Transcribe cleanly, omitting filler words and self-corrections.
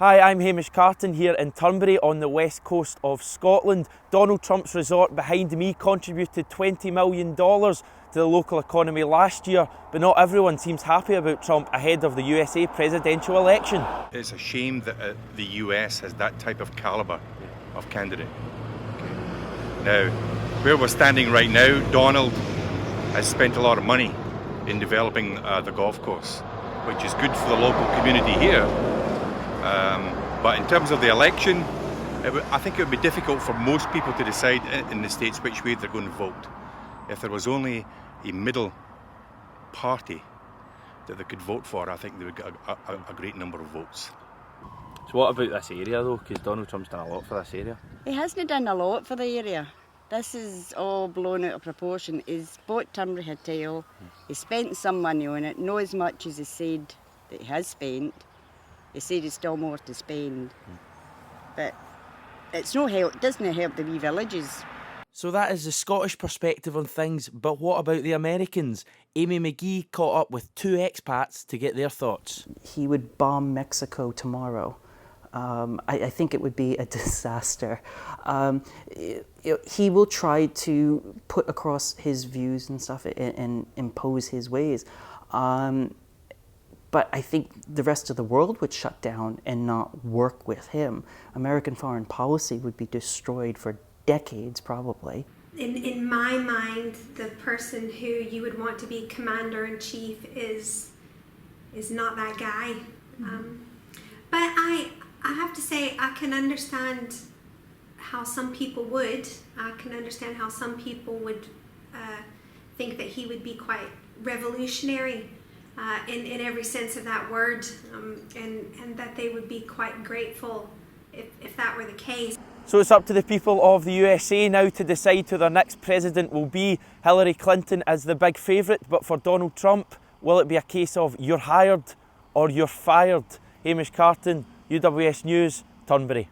Hi, I'm Hamish Carton here in Turnberry on the west coast of Scotland. Donald Trump's resort behind me contributed $20 million to the local economy last year, but not everyone seems happy about Trump ahead of the USA presidential election. It's a shame that the US has that type of calibre of candidate. Now, where we're standing right now, Donald has spent a lot of money in developing the golf course, which is good for the local community here. But in terms of the election, I think it would be difficult for most people to decide in the States which way they're going to vote. If there was only a middle party that they could vote for, I think they would get a great number of votes. So what about this area though? Because Donald Trump's done a lot for this area. He hasn't done a lot for the area. This is all blown out of proportion. He's bought Turnberry Hotel, he spent some money on it, not as much as he said that he has spent. He said he's still more to spend. But it's no help, it doesn't help the wee villages. So that is the Scottish perspective on things, but what about the Americans? Amy McGhee caught up with two expats to get their thoughts. He would bomb Mexico tomorrow. I think it would be a disaster. He will try to put across his views and stuff and impose his ways. But I think the rest of the world would shut down and not work with him. American foreign policy would be destroyed for decades, probably. In my mind, the person who you would want to be commander-in-chief is not that guy. But I have to say, I can understand how some people would. I can understand how some people would think that he would be quite revolutionary in every sense of that word, and that they would be quite grateful if that were the case. So it's up to the people of the USA now to decide who their next president will be. Hillary Clinton is the big favourite, but for Donald Trump, will it be a case of you're hired or you're fired? Hamish Carton, UWS News, Turnberry.